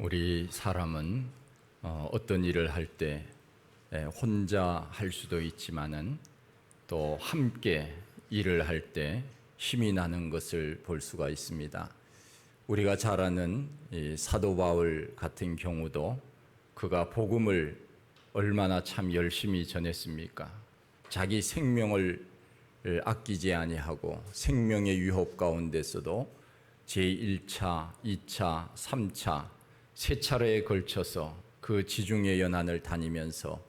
우리 사람은 어떤 일을 할 때 혼자 할 수도 있지만은 또 함께 일을 할 때 힘이 나는 것을 볼 수가 있습니다. 우리가 잘 아는 이 사도 바울 같은 경우도 그가 복음을 얼마나 참 열심히 전했습니까? 자기 생명을 아끼지 아니하고 생명의 위협 가운데서도 제1차, 2차, 3차 세 차례에 걸쳐서 그 지중해 연안을 다니면서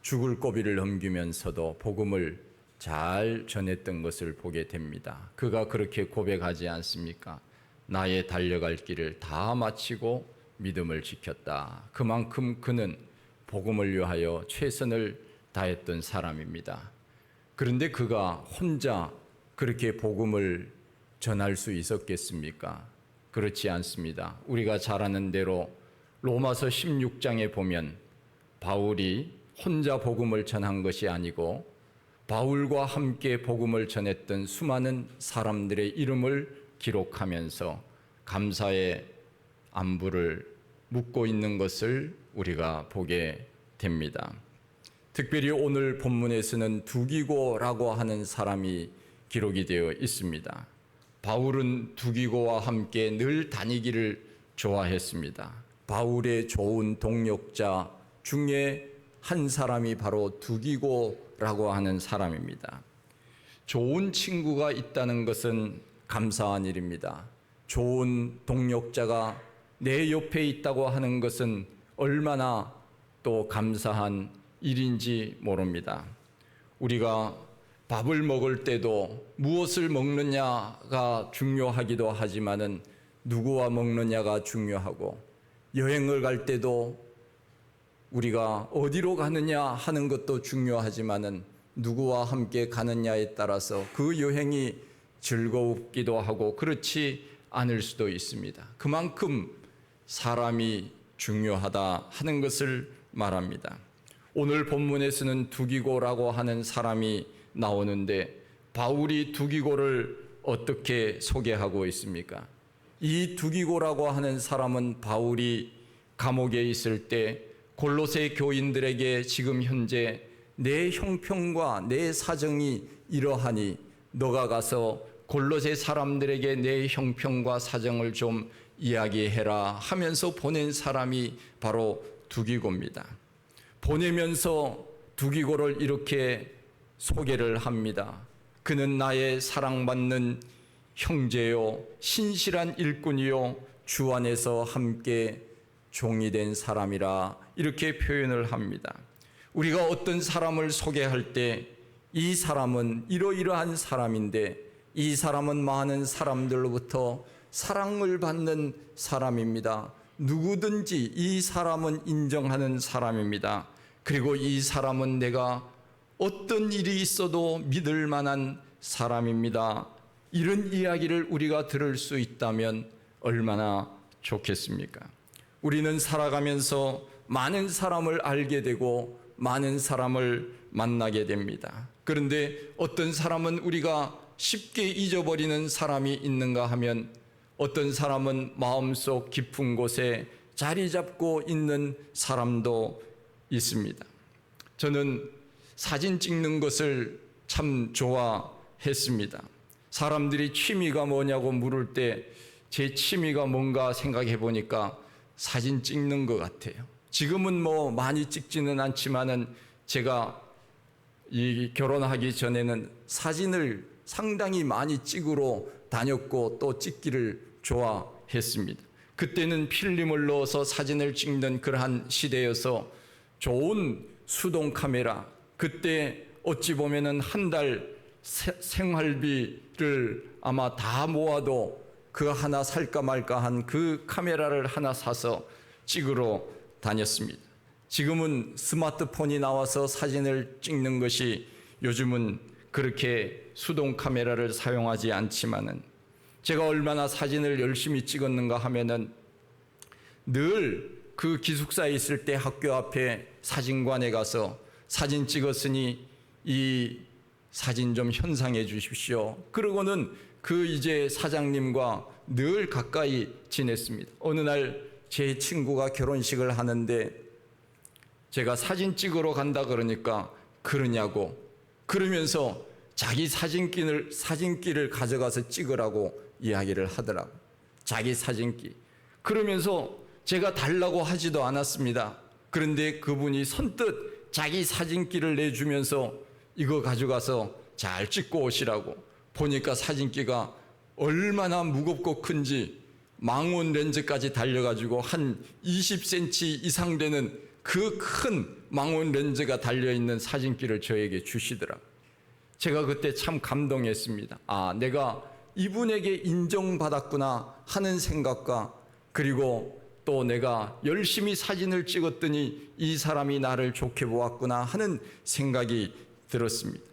죽을 고비를 넘기면서도 복음을 잘 전했던 것을 보게 됩니다. 그가 그렇게 고백하지 않습니까? 나의 달려갈 길을 다 마치고 믿음을 지켰다. 그만큼 그는 복음을 위하여 최선을 다했던 사람입니다. 그런데 그가 혼자 그렇게 복음을 전할 수 있었겠습니까? 그렇지 않습니다. 우리가 잘 아는 대로 로마서 16장에 보면 바울이 혼자 복음을 전한 것이 아니고 바울과 함께 복음을 전했던 수많은 사람들의 이름을 기록하면서 감사의 안부를 묻고 있는 것을 우리가 보게 됩니다. 특별히 오늘 본문에서는 두기고라고 하는 사람이 기록이 되어 있습니다. 바울은 두기고와 함께 늘 다니기를 좋아했습니다. 바울의 좋은 동역자 중에 한 사람이 바로 두기고라고 하는 사람입니다. 좋은 친구가 있다는 것은 감사한 일입니다. 좋은 동역자가 내 옆에 있다고 하는 것은 얼마나 또 감사한 일인지 모릅니다. 우리가 밥을 먹을 때도 무엇을 먹느냐가 중요하기도 하지만은 누구와 먹느냐가 중요하고, 여행을 갈 때도 우리가 어디로 가느냐 하는 것도 중요하지만은 누구와 함께 가느냐에 따라서 그 여행이 즐겁기도 하고 그렇지 않을 수도 있습니다. 그만큼 사람이 중요하다 하는 것을 말합니다. 오늘 본문에서는 두기고라고 하는 사람이 나오는데 바울이 두기고를 어떻게 소개하고 있습니까? 이 두기고라고 하는 사람은 바울이 감옥에 있을 때 골로새 교인들에게 지금 현재 내 형편과 내 사정이 이러하니 너가 가서 골로새 사람들에게 내 형편과 사정을 좀 이야기해라 하면서 보낸 사람이 바로 두기고입니다. 보내면서 두기고를 이렇게 소개를 합니다. 그는 나의 사랑받는 형제요, 신실한 일꾼이요, 주 안에서 함께 종이 된 사람이라 이렇게 표현을 합니다. 우리가 어떤 사람을 소개할 때 이 사람은 이러이러한 사람인데 이 사람은 많은 사람들로부터 사랑을 받는 사람입니다. 누구든지 이 사람은 인정하는 사람입니다. 그리고 이 사람은 내가 어떤 일이 있어도 믿을 만한 사람입니다. 이런 이야기를 우리가 들을 수 있다면 얼마나 좋겠습니까? 우리는 살아가면서 많은 사람을 알게 되고 많은 사람을 만나게 됩니다. 그런데 어떤 사람은 우리가 쉽게 잊어버리는 사람이 있는가 하면 어떤 사람은 마음속 깊은 곳에 자리 잡고 있는 사람도 있습니다. 저는 사진 찍는 것을 참 좋아했습니다. 사람들이 취미가 뭐냐고 물을 때 제 취미가 뭔가 생각해 보니까 사진 찍는 것 같아요. 지금은 뭐 많이 찍지는 않지만은 제가 이 결혼하기 전에는 사진을 상당히 많이 찍으러 다녔고 또 찍기를 좋아했습니다. 그때는 필름을 넣어서 사진을 찍는 그러한 시대여서 좋은 수동 카메라, 그때 어찌 보면은 한 달 생활비를 아마 다 모아도 그 하나 살까 말까 한 그 카메라를 하나 사서 찍으러 다녔습니다. 지금은 스마트폰이 나와서 사진을 찍는 것이 요즘은 그렇게 수동 카메라를 사용하지 않지만은 제가 얼마나 사진을 열심히 찍었는가 하면은 늘 그 기숙사에 있을 때 학교 앞에 사진관에 가서 사진 찍었으니 이 사진 좀 현상해 주십시오. 그러고는 그 이제 사장님과 늘 가까이 지냈습니다. 어느 날 제 친구가 결혼식을 하는데 제가 사진 찍으러 간다 그러니까 그러냐고, 그러면서 자기 사진기를 가져가서 찍으라고 이야기를 하더라고. 자기 사진기. 그러면서 제가 달라고 하지도 않았습니다. 그런데 그분이 선뜻 자기 사진기를 내주면서 이거 가져가서 잘 찍고 오시라고. 보니까 사진기가 얼마나 무겁고 큰지 망원 렌즈까지 달려가지고 한 20cm 이상 되는 그 큰 망원 렌즈가 달려있는 사진기를 저에게 주시더라고요. 제가 그때 참 감동했습니다. 아, 내가 이분에게 인정받았구나 하는 생각과, 그리고 또 내가 열심히 사진을 찍었더니 이 사람이 나를 좋게 보았구나 하는 생각이 들었습니다.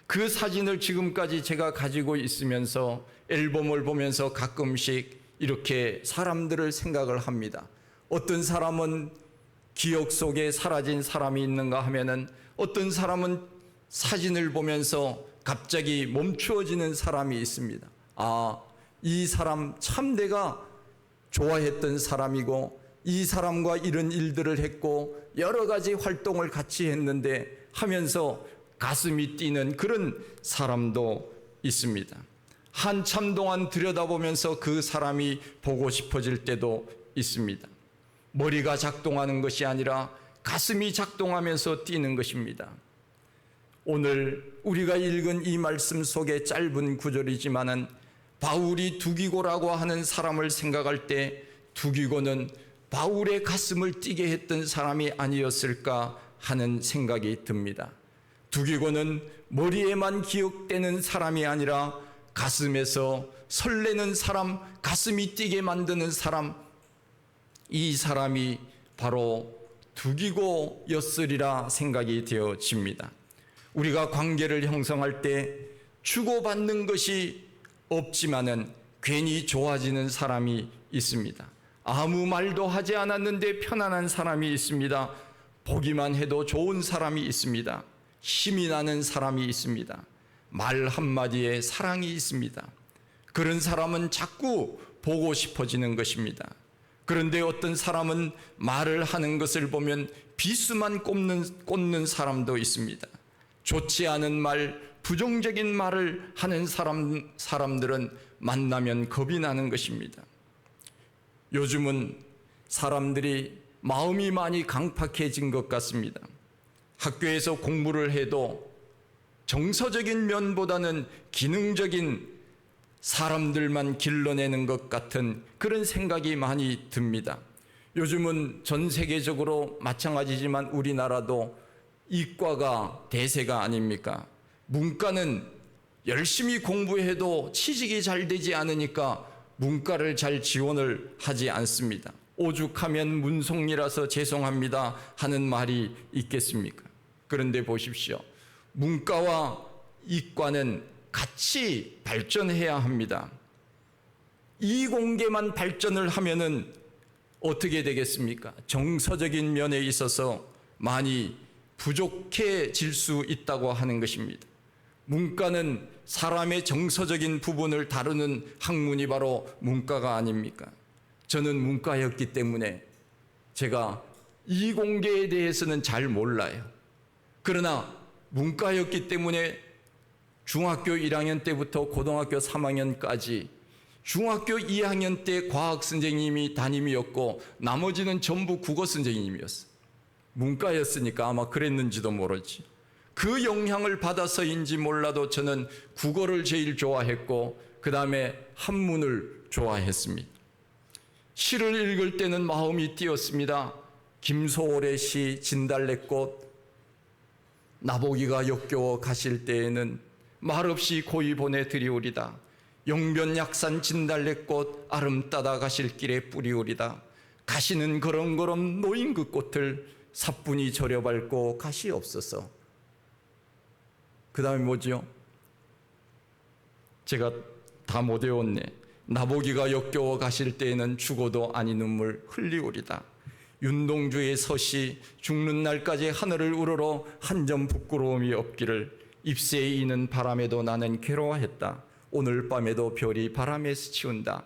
그 사진을 지금까지 제가 가지고 있으면서 앨범을 보면서 가끔씩 이렇게 사람들을 생각을 합니다. 어떤 사람은 기억 속에 사라진 사람이 있는가 하면은, 어떤 사람은 사진을 보면서 갑자기 멈추어지는 사람이 있습니다. 아, 이 사람 참 내가 좋아했던 사람이고, 이 사람과 이런 일들을 했고 여러 가지 활동을 같이 했는데 하면서 가슴이 뛰는 그런 사람도 있습니다. 한참 동안 들여다보면서 그 사람이 보고 싶어질 때도 있습니다. 머리가 작동하는 것이 아니라 가슴이 작동하면서 뛰는 것입니다. 오늘 우리가 읽은 이 말씀 속에 짧은 구절이지만은 바울이 두기고라고 하는 사람을 생각할 때 두기고는 바울의 가슴을 뛰게 했던 사람이 아니었을까 하는 생각이 듭니다. 두기고는 머리에만 기억되는 사람이 아니라 가슴에서 설레는 사람, 가슴이 뛰게 만드는 사람, 이 사람이 바로 두기고였으리라 생각이 되어집니다. 우리가 관계를 형성할 때 주고받는 것이 없지만은 괜히 좋아지는 사람이 있습니다. 아무 말도 하지 않았는데 편안한 사람이 있습니다. 보기만 해도 좋은 사람이 있습니다. 힘이 나는 사람이 있습니다. 말 한마디에 사랑이 있습니다. 그런 사람은 자꾸 보고 싶어지는 것입니다. 그런데 어떤 사람은 말을 하는 것을 보면 비수만 꽂는 사람도 있습니다. 좋지 않은 말, 부정적인 말을 하는 사람들은 만나면 겁이 나는 것입니다. 요즘은 사람들이 마음이 많이 강팍해진 것 같습니다. 학교에서 공부를 해도 정서적인 면보다는 기능적인 사람들만 길러내는 것 같은 그런 생각이 많이 듭니다. 요즘은 전 세계적으로 마찬가지지만 우리나라도 이과가 대세가 아닙니까? 문과는 열심히 공부해도 취직이 잘 되지 않으니까 문과를 잘 지원을 하지 않습니다. 오죽하면 문송이라서 죄송합니다 하는 말이 있겠습니까? 그런데 보십시오. 문과와 이과는 같이 발전해야 합니다. 이공계만 발전을 하면은 어떻게 되겠습니까? 정서적인 면에 있어서 많이 부족해질 수 있다고 하는 것입니다. 문과는 사람의 정서적인 부분을 다루는 학문이 바로 문과가 아닙니까? 저는 문과였기 때문에 제가 이공계에 대해서는 잘 몰라요. 그러나 문과였기 때문에 중학교 1학년 때부터 고등학교 3학년까지 중학교 2학년 때 과학 선생님이 담임이었고 나머지는 전부 국어 선생님이었어요. 문과였으니까 아마 그랬는지도 모르지. 그 영향을 받아서인지 몰라도 저는 국어를 제일 좋아했고 그 다음에 한문을 좋아했습니다. 시를 읽을 때는 마음이 뛰었습니다. 김소월의 시 진달래꽃, 나보기가 역겨워 가실 때에는 말없이 고이 보내드리오리다. 영변약산 진달래꽃 아름 따다 가실 길에 뿌리오리다. 가시는 걸음걸음 놓인 그 꽃을 사뿐히 절여밟고 가시옵소서. 그 다음에 뭐지요? 제가 다 못 외웠네. 나보기가 역겨워 가실 때에는 죽어도 아니 눈물 흘리오리다. 윤동주의 서시 죽는 날까지 하늘을 우러러 한 점 부끄러움이 없기를 잎새에 이는 바람에도 나는 괴로워했다. 오늘 밤에도 별이 바람에 스치운다.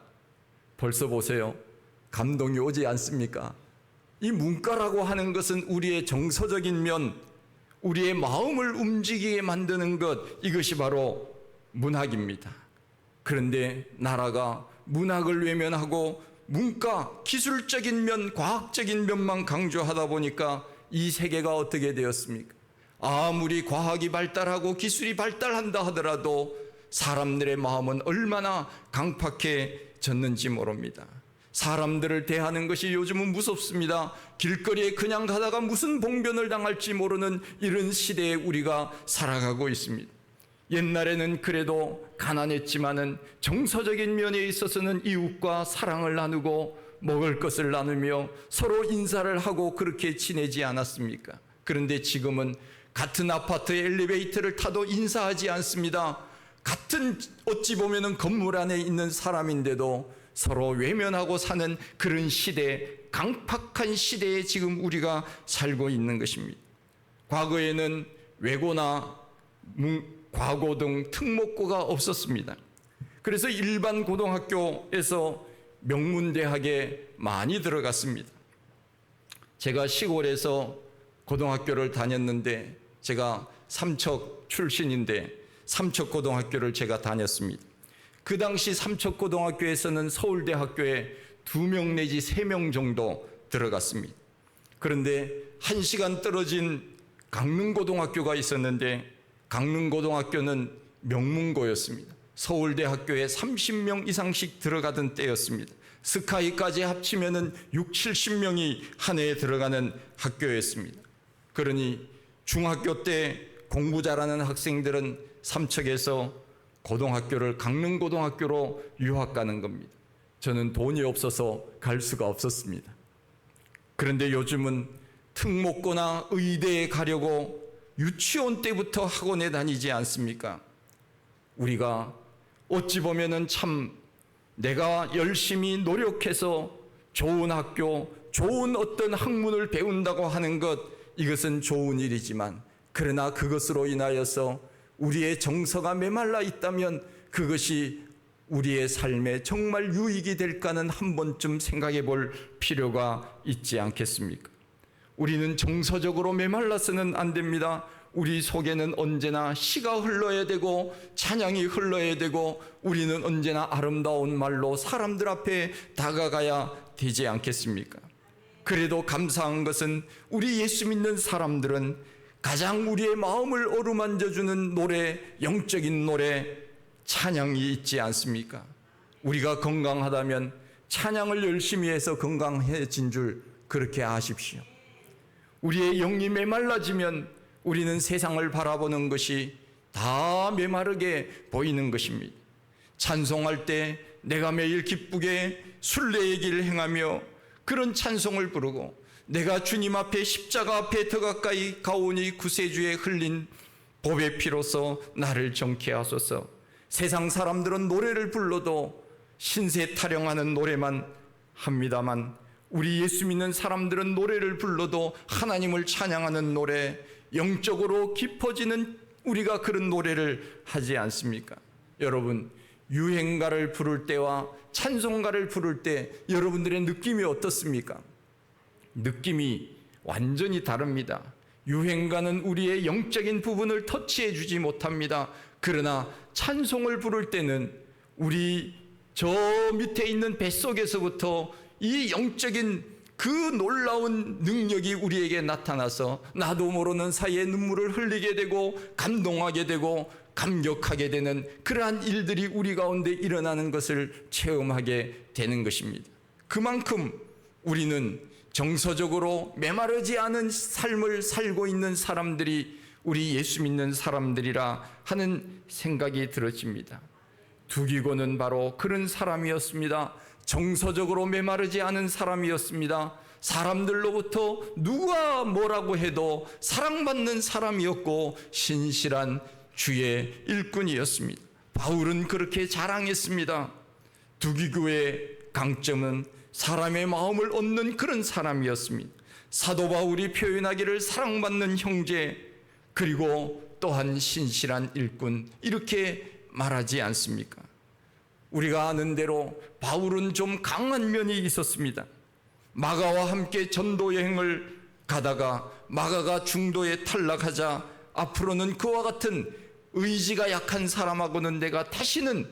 벌써 보세요. 감동이 오지 않습니까? 이 문과라고 하는 것은 우리의 정서적인 면, 우리의 마음을 움직이게 만드는 것, 이것이 바로 문학입니다. 그런데 나라가 문학을 외면하고 문과, 기술적인 면, 과학적인 면만 강조하다 보니까 이 세계가 어떻게 되었습니까? 아무리 과학이 발달하고 기술이 발달한다 하더라도 사람들의 마음은 얼마나 강팍해졌는지 모릅니다. 사람들을 대하는 것이 요즘은 무섭습니다. 길거리에 그냥 가다가 무슨 봉변을 당할지 모르는 이런 시대에 우리가 살아가고 있습니다. 옛날에는 그래도 가난했지만은 정서적인 면에 있어서는 이웃과 사랑을 나누고 먹을 것을 나누며 서로 인사를 하고 그렇게 지내지 않았습니까? 그런데 지금은 같은 아파트 엘리베이터를 타도 인사하지 않습니다. 같은 어찌 보면은 건물 안에 있는 사람인데도 서로 외면하고 사는 그런 시대, 강팍한 시대에 지금 우리가 살고 있는 것입니다. 과거에는 외고나 과고 등 특목고가 없었습니다. 그래서 일반 고등학교에서 명문대학에 많이 들어갔습니다. 제가 시골에서 고등학교를 다녔는데, 제가 삼척 출신인데 삼척고등학교를 제가 다녔습니다. 그 당시 삼척고등학교에서는 서울대학교에 2명 내지 3명 정도 들어갔습니다. 그런데 1시간 떨어진 강릉고등학교가 있었는데 강릉고등학교는 명문고였습니다. 서울대학교에 30명 이상씩 들어가던 때였습니다. 스카이까지 합치면은 60-70명이 한 해에 들어가는 학교였습니다. 그러니 중학교 때 공부 잘하는 학생들은 삼척에서 고등학교를 강릉고등학교로 유학 가는 겁니다. 저는 돈이 없어서 갈 수가 없었습니다. 그런데 요즘은 특목고나 의대에 가려고 유치원 때부터 학원에 다니지 않습니까? 우리가 어찌 보면은 참 내가 열심히 노력해서 좋은 학교, 좋은 어떤 학문을 배운다고 하는 것, 이것은 좋은 일이지만, 그러나 그것으로 인하여서 우리의 정서가 메말라 있다면 그것이 우리의 삶에 정말 유익이 될까는 한 번쯤 생각해 볼 필요가 있지 않겠습니까? 우리는 정서적으로 메말라서는 안 됩니다. 우리 속에는 언제나 시가 흘러야 되고 찬양이 흘러야 되고 우리는 언제나 아름다운 말로 사람들 앞에 다가가야 되지 않겠습니까? 그래도 감사한 것은 우리 예수 믿는 사람들은 가장 우리의 마음을 어루만져주는 노래, 영적인 노래, 찬양이 있지 않습니까? 우리가 건강하다면 찬양을 열심히 해서 건강해진 줄 그렇게 아십시오. 우리의 영이 메말라지면 우리는 세상을 바라보는 것이 다 메마르게 보이는 것입니다. 찬송할 때 내가 매일 기쁘게 순례의 길을 행하며 그런 찬송을 부르고, 내가 주님 앞에 십자가 앞에 더 가까이 가오니 구세주에 흘린 보배 피로써 나를 정케 하소서. 세상 사람들은 노래를 불러도 신세 타령하는 노래만 합니다만, 우리 예수 믿는 사람들은 노래를 불러도 하나님을 찬양하는 노래, 영적으로 깊어지는 우리가 그런 노래를 하지 않습니까? 여러분, 유행가를 부를 때와 찬송가를 부를 때 여러분들의 느낌이 어떻습니까? 느낌이 완전히 다릅니다. 유행가는 우리의 영적인 부분을 터치해 주지 못합니다. 그러나 찬송을 부를 때는 우리 저 밑에 있는 뱃속에서부터 이 영적인 그 놀라운 능력이 우리에게 나타나서 나도 모르는 사이에 눈물을 흘리게 되고 감동하게 되고 감격하게 되는 그러한 일들이 우리 가운데 일어나는 것을 체험하게 되는 것입니다. 그만큼 우리는 정서적으로 메마르지 않은 삶을 살고 있는 사람들이 우리 예수 믿는 사람들이라 하는 생각이 들어집니다. 두기고는 바로 그런 사람이었습니다. 정서적으로 메마르지 않은 사람이었습니다. 사람들로부터 누가 뭐라고 해도 사랑받는 사람이었고 신실한 주의 일꾼이었습니다. 바울은 그렇게 자랑했습니다. 두기고의 강점은 사람의 마음을 얻는 그런 사람이었습니다. 사도 바울이 표현하기를 사랑받는 형제, 그리고 또한 신실한 일꾼, 이렇게 말하지 않습니까? 우리가 아는 대로 바울은 좀 강한 면이 있었습니다. 마가와 함께 전도 여행을 가다가 마가가 중도에 탈락하자 앞으로는 그와 같은 의지가 약한 사람하고는 내가 다시는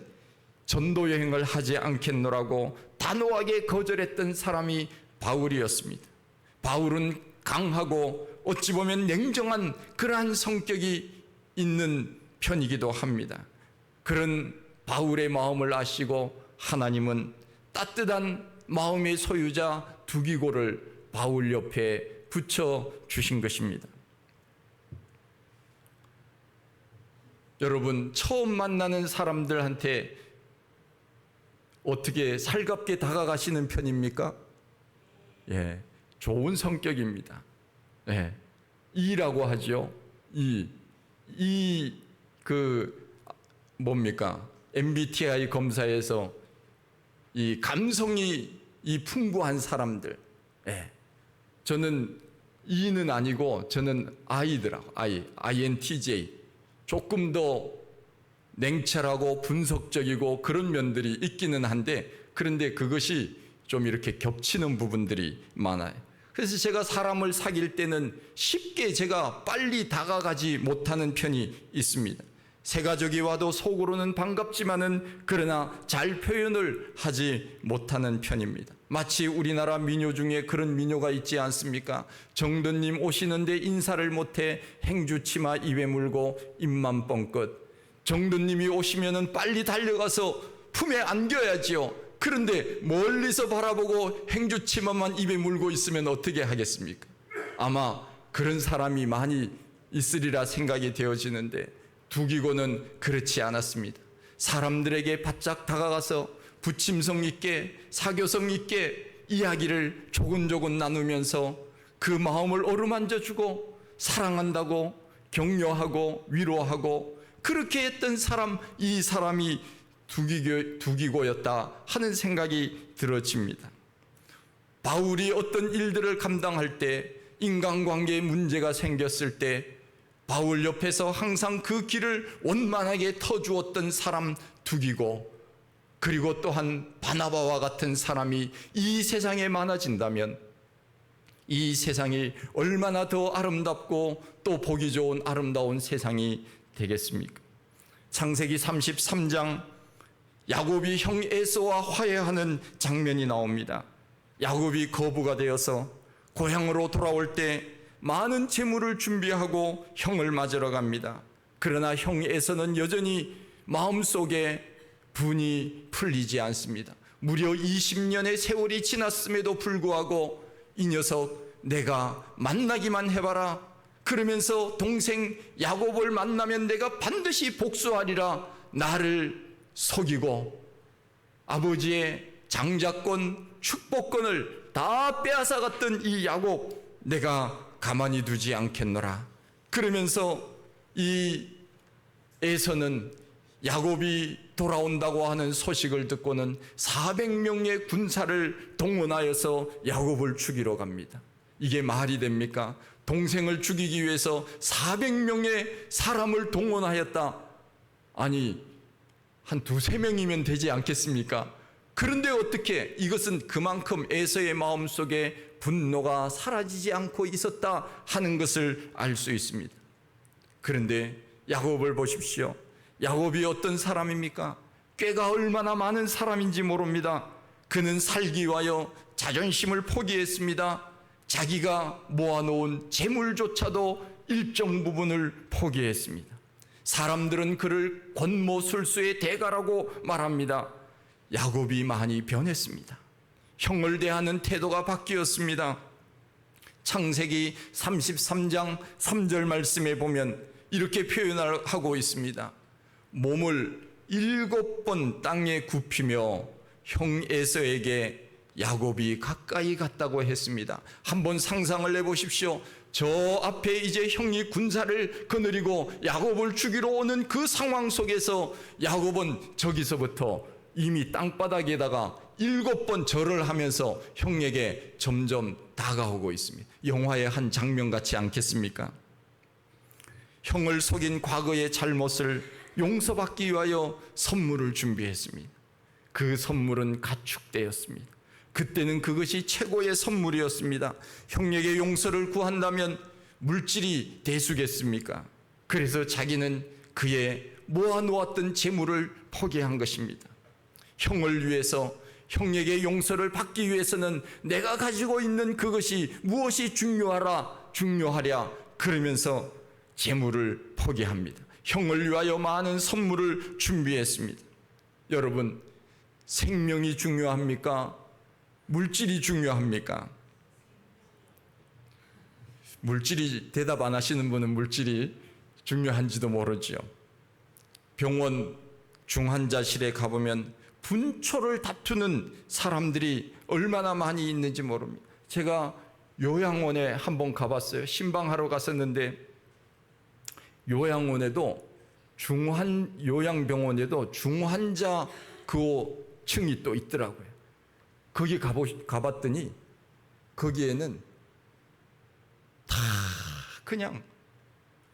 전도 여행을 하지 않겠노라고 단호하게 거절했던 사람이 바울이었습니다. 바울은 강하고 어찌 보면 냉정한 그러한 성격이 있는 편이기도 합니다. 그런 바울의 마음을 아시고 하나님은 따뜻한 마음의 소유자 두기고를 바울 옆에 붙여 주신 것입니다. 여러분, 처음 만나는 사람들한테 어떻게 살갑게 다가가시는 편입니까? 예, 좋은 성격입니다. 예, 이라고 하죠. 뭡니까? MBTI 검사에서 이 감성이 풍부한 사람들. 예, 저는 E는 아니고 저는 I더라고. INTJ. 조금 더 냉철하고 분석적이고 그런 면들이 있기는 한데, 그런데 그것이 좀 이렇게 겹치는 부분들이 많아요. 그래서 제가 사람을 사귈 때는 쉽게 제가 빨리 다가가지 못하는 편이 있습니다. 새 가족이 와도 속으로는 반갑지만은 그러나 잘 표현을 하지 못하는 편입니다. 마치 우리나라 민요 중에 그런 민요가 있지 않습니까? 정든님 오시는데 인사를 못해 행주치마 입에 물고 입만 뻥끗. 정든님이 오시면은 빨리 달려가서 품에 안겨야지요. 그런데 멀리서 바라보고 행주치마만 입에 물고 있으면 어떻게 하겠습니까? 아마 그런 사람이 많이 있으리라 생각이 되어지는데, 두기고는 그렇지 않았습니다. 사람들에게 바짝 다가가서 부침성 있게 사교성 있게 이야기를 조근조근 나누면서 그 마음을 어루만져주고 사랑한다고 격려하고 위로하고 그렇게 했던 사람, 이 사람이 두기고였다 하는 생각이 들어집니다. 바울이 어떤 일들을 감당할 때, 인간관계에 문제가 생겼을 때 바울 옆에서 항상 그 길을 원만하게 터주었던 사람 두기고, 그리고 또한 바나바와 같은 사람이 이 세상에 많아진다면 이 세상이 얼마나 더 아름답고 또 보기 좋은 아름다운 세상이 되겠습니까? 창세기 33장 야곱이 형 에서와 화해하는 장면이 나옵니다. 야곱이 거부가 되어서 고향으로 돌아올 때 많은 재물을 준비하고 형을 맞으러 갑니다. 그러나 형 에서는 여전히 마음속에 분이 풀리지 않습니다. 무려 20년의 세월이 지났음에도 불구하고 이 녀석 내가 만나기만 해봐라, 그러면서 동생 야곱을 만나면 내가 반드시 복수하리라 나를 속이고 아버지의 장자권 축복권을 다 빼앗아갔던 이 야곱 내가 가만히 두지 않겠노라. 그러면서 이 에서는 야곱이 돌아온다고 하는 소식을 듣고는 400명의 군사를 동원하여서 야곱을 죽이러 갑니다. 이게 말이 됩니까? 동생을 죽이기 위해서 400명의 사람을 동원하였다. 아니, 한 두세 명이면 되지 않겠습니까? 그런데 어떻게 이것은 그만큼 에서의 마음속에 분노가 사라지지 않고 있었다 하는 것을 알 수 있습니다. 그런데 야곱을 보십시오. 야곱이 어떤 사람입니까? 꾀가 얼마나 많은 사람인지 모릅니다. 그는 살기 위하여 자존심을 포기했습니다. 자기가 모아놓은 재물조차도 일정 부분을 포기했습니다. 사람들은 그를 권모술수의 대가라고 말합니다. 야곱이 많이 변했습니다. 형을 대하는 태도가 바뀌었습니다. 창세기 33장 3절 말씀에 보면 이렇게 표현을 하고 있습니다. 몸을 7번 땅에 굽히며 형 에서에게 야곱이 가까이 갔다고 했습니다. 한번 상상을 해보십시오. 저 앞에 이제 형이 군사를 거느리고 야곱을 죽이러 오는 그 상황 속에서 야곱은 저기서부터 이미 땅바닥에다가 7번 절을 하면서 형에게 점점 다가오고 있습니다. 영화의 한 장면 같지 않겠습니까? 형을 속인 과거의 잘못을 용서받기 위하여 선물을 준비했습니다. 그 선물은 가축대였습니다. 그때는 그것이 최고의 선물이었습니다. 형에게 용서를 구한다면 물질이 대수겠습니까? 그래서 자기는 그의 모아놓았던 재물을 포기한 것입니다. 형을 위해서, 형에게 용서를 받기 위해서는 내가 가지고 있는 그것이 무엇이 중요하랴 그러면서 재물을 포기합니다. 형을 위하여 많은 선물을 준비했습니다. 여러분, 생명이 중요합니까? 물질이 중요합니까? 물질이, 대답 안 하시는 분은 물질이 중요한지도 모르지요. 병원 중환자실에 가보면 분초를 다투는 사람들이 얼마나 많이 있는지 모릅니다. 제가 요양원에 한번 가봤어요. 신방하러 갔었는데 요양원에도 요양병원에도 중환자 그 층이 또 있더라고요. 거기 가봤더니 거기에는 다 그냥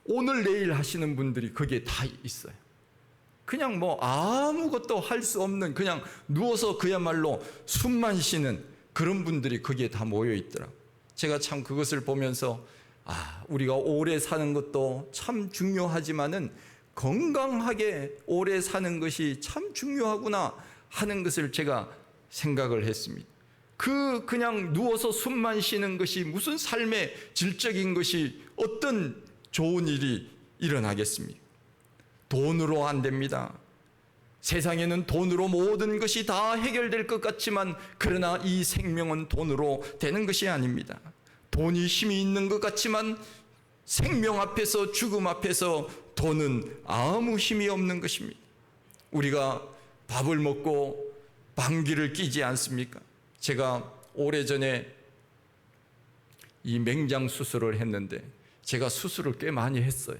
오늘 내일 하시는 분들이 거기에 다 있어요. 그냥 뭐 아무것도 할 수 없는, 그냥 누워서 그야말로 숨만 쉬는 그런 분들이 거기에 다 모여 있더라고요. 제가 참 그것을 보면서 우리가 오래 사는 것도 참 중요하지만은 건강하게 오래 사는 것이 참 중요하구나 하는 것을 제가 생각을 했습니다. 그냥 누워서 숨만 쉬는 것이 무슨 삶의 질적인 것이 어떤 좋은 일이 일어나겠습니까? 돈으로 안 됩니다. 세상에는 돈으로 모든 것이 다 해결될 것 같지만 그러나 이 생명은 돈으로 되는 것이 아닙니다. 돈이 힘이 있는 것 같지만 생명 앞에서, 죽음 앞에서 돈은 아무 힘이 없는 것입니다. 우리가 밥을 먹고 방귀를 뀌지 않습니까? 제가 오래전에 이 맹장 수술을 했는데 제가 수술을 꽤 많이 했어요.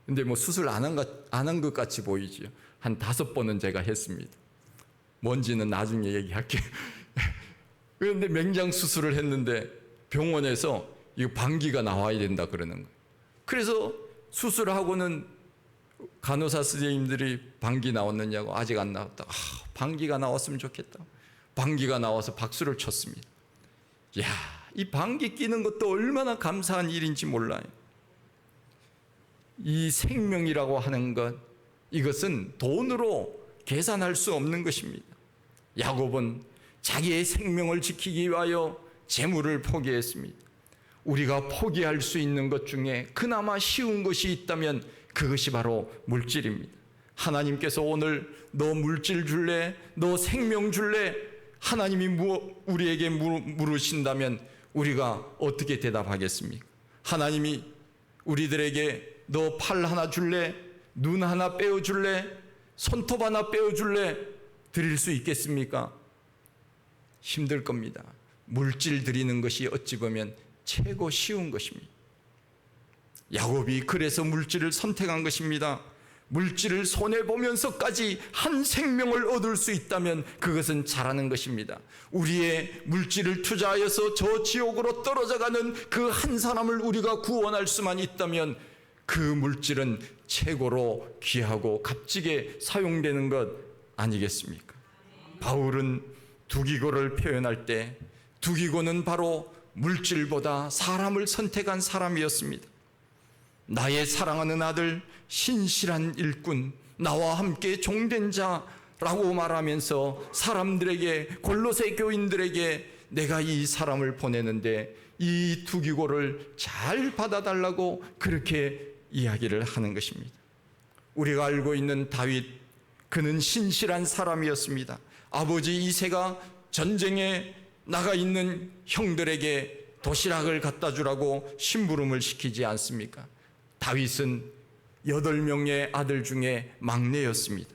근데 뭐 수술 안 한 것 같이 보이지요. 한 5번은 제가 했습니다. 뭔지는 나중에 얘기할게요. 그런데 맹장 수술을 했는데 병원에서 이거 방귀가 나와야 된다 그러는 거예요. 그래서 수술하고는 간호사 선생님들이 방귀 나왔느냐고, 아직 안 나왔다. 방귀가 나왔으면 좋겠다. 방귀가 나와서 박수를 쳤습니다. 이 방귀 뀌는 것도 얼마나 감사한 일인지 몰라요. 이 생명이라고 하는 것, 이것은 돈으로 계산할 수 없는 것입니다. 야곱은 자기의 생명을 지키기 위하여 재물을 포기했습니다. 우리가 포기할 수 있는 것 중에 그나마 쉬운 것이 있다면 그것이 바로 물질입니다. 하나님께서 오늘 너 물질 줄래? 너 생명 줄래? 하나님이 우리에게 물으신다면 우리가 어떻게 대답하겠습니까? 하나님이 우리들에게 너 팔 하나 줄래? 눈 하나 빼어줄래? 손톱 하나 빼어줄래? 드릴 수 있겠습니까? 힘들 겁니다. 물질 드리는 것이 어찌 보면 최고 쉬운 것입니다. 야곱이 그래서 물질을 선택한 것입니다. 물질을 손해보면서까지 한 생명을 얻을 수 있다면 그것은 잘하는 것입니다. 우리의 물질을 투자하여서 저 지옥으로 떨어져가는 그 한 사람을 우리가 구원할 수만 있다면 그 물질은 최고로 귀하고 값지게 사용되는 것 아니겠습니까? 바울은 두기고를 표현할 때 두기고는 바로 물질보다 사람을 선택한 사람이었습니다. 나의 사랑하는 아들, 신실한 일꾼, 나와 함께 종된 자라고 말하면서 사람들에게, 골로새 교인들에게 내가 이 사람을 보내는데 이 두기고를 잘 받아달라고 그렇게 이야기를 하는 것입니다. 우리가 알고 있는 다윗, 그는 신실한 사람이었습니다. 아버지 이새가 전쟁에 나가 있는 형들에게 도시락을 갖다 주라고 심부름을 시키지 않습니까? 다윗은 8명의 아들 중에 막내였습니다.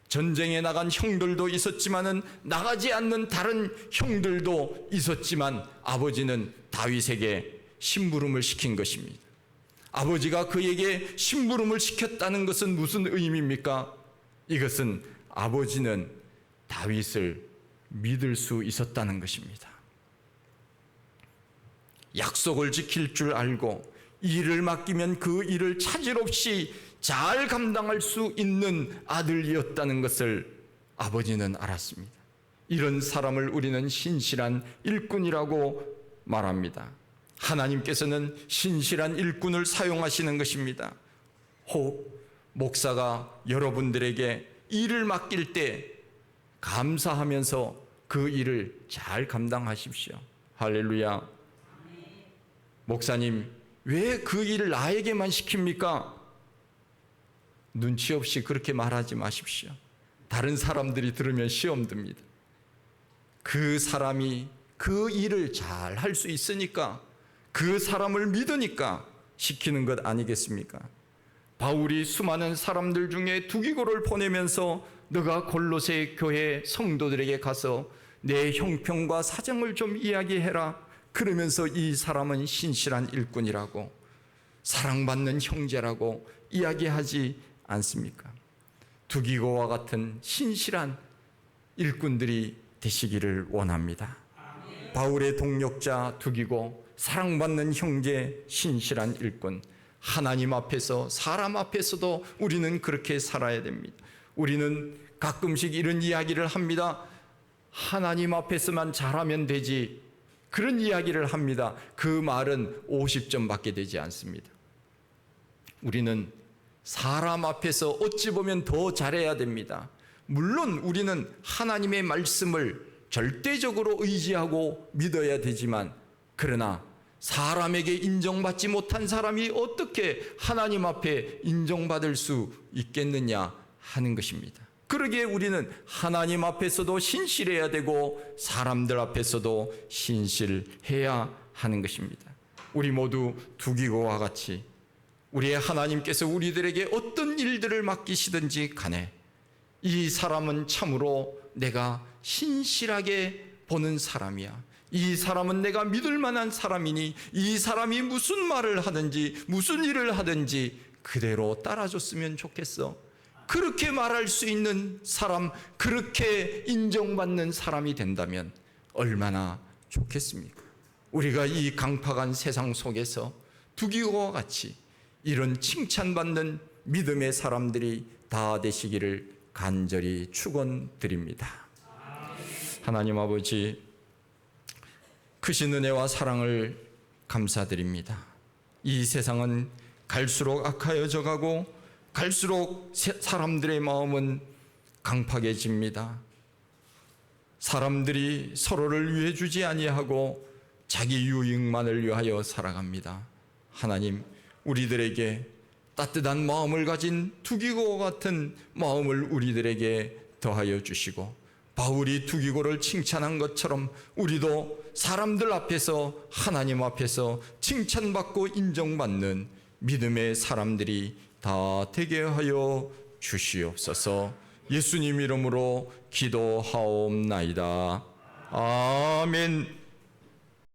전쟁에 나간 형들도 있었지만은 나가지 않는 다른 형들도 있었지만 아버지는 다윗에게 심부름을 시킨 것입니다. 아버지가 그에게 심부름을 시켰다는 것은 무슨 의미입니까? 이것은 아버지는 다윗을 믿을 수 있었다는 것입니다. 약속을 지킬 줄 알고 일을 맡기면 그 일을 차질 없이 잘 감당할 수 있는 아들이었다는 것을 아버지는 알았습니다. 이런 사람을 우리는 신실한 일꾼이라고 말합니다. 하나님께서는 신실한 일꾼을 사용하시는 것입니다. 혹 목사가 여러분들에게 일을 맡길 때 감사하면서 그 일을 잘 감당하십시오. 할렐루야. 목사님, 왜 그 일을 나에게만 시킵니까? 눈치 없이 그렇게 말하지 마십시오. 다른 사람들이 들으면 시험 듭니다. 그 사람이 그 일을 잘 할 수 있으니까, 그 사람을 믿으니까 시키는 것 아니겠습니까? 바울이 수많은 사람들 중에 두기고를 보내면서 너가 골로새 교회 성도들에게 가서 내 형편과 사정을 좀 이야기해라. 그러면서 이 사람은 신실한 일꾼이라고, 사랑받는 형제라고 이야기하지 않습니까? 두기고와 같은 신실한 일꾼들이 되시기를 원합니다. 바울의 동력자 두기고, 사랑받는 형제, 신실한 일꾼, 하나님 앞에서 사람 앞에서도 우리는 그렇게 살아야 됩니다. 우리는 가끔씩 이런 이야기를 합니다. 하나님 앞에서만 잘하면 되지, 그런 이야기를 합니다. 그 말은 50점 받게 되지 않습니다. 우리는 사람 앞에서 어찌 보면 더 잘해야 됩니다. 물론 우리는 하나님의 말씀을 절대적으로 의지하고 믿어야 되지만, 그러나 사람에게 인정받지 못한 사람이 어떻게 하나님 앞에 인정받을 수 있겠느냐 하는 것입니다. 그러기에 우리는 하나님 앞에서도 신실해야 되고 사람들 앞에서도 신실해야 하는 것입니다. 우리 모두 두기고와 같이 우리의 하나님께서 우리들에게 어떤 일들을 맡기시든지 간에 이 사람은 참으로 내가 신실하게 보는 사람이야, 이 사람은 내가 믿을 만한 사람이니 이 사람이 무슨 말을 하든지 무슨 일을 하든지 그대로 따라줬으면 좋겠어, 그렇게 말할 수 있는 사람, 그렇게 인정받는 사람이 된다면 얼마나 좋겠습니까? 우리가 이 강팍한 세상 속에서 두기고와 같이 이런 칭찬받는 믿음의 사람들이 다 되시기를 간절히 축원드립니다. 하나님 아버지, 크신 은혜와 사랑을 감사드립니다. 이 세상은 갈수록 악하여져 가고 갈수록 사람들의 마음은 강팍해집니다. 사람들이 서로를 위해 주지 아니하고 자기 유익만을 위하여 살아갑니다. 하나님, 우리들에게 따뜻한 마음을 가진 두기고와 같은 마음을 우리들에게 더하여 주시고, 바울이 두기고를 칭찬한 것처럼 우리도 사람들 앞에서 하나님 앞에서 칭찬받고 인정받는 믿음의 사람들이 다 되게 하여 주시옵소서. 예수님 이름으로 기도하옵나이다. 아멘.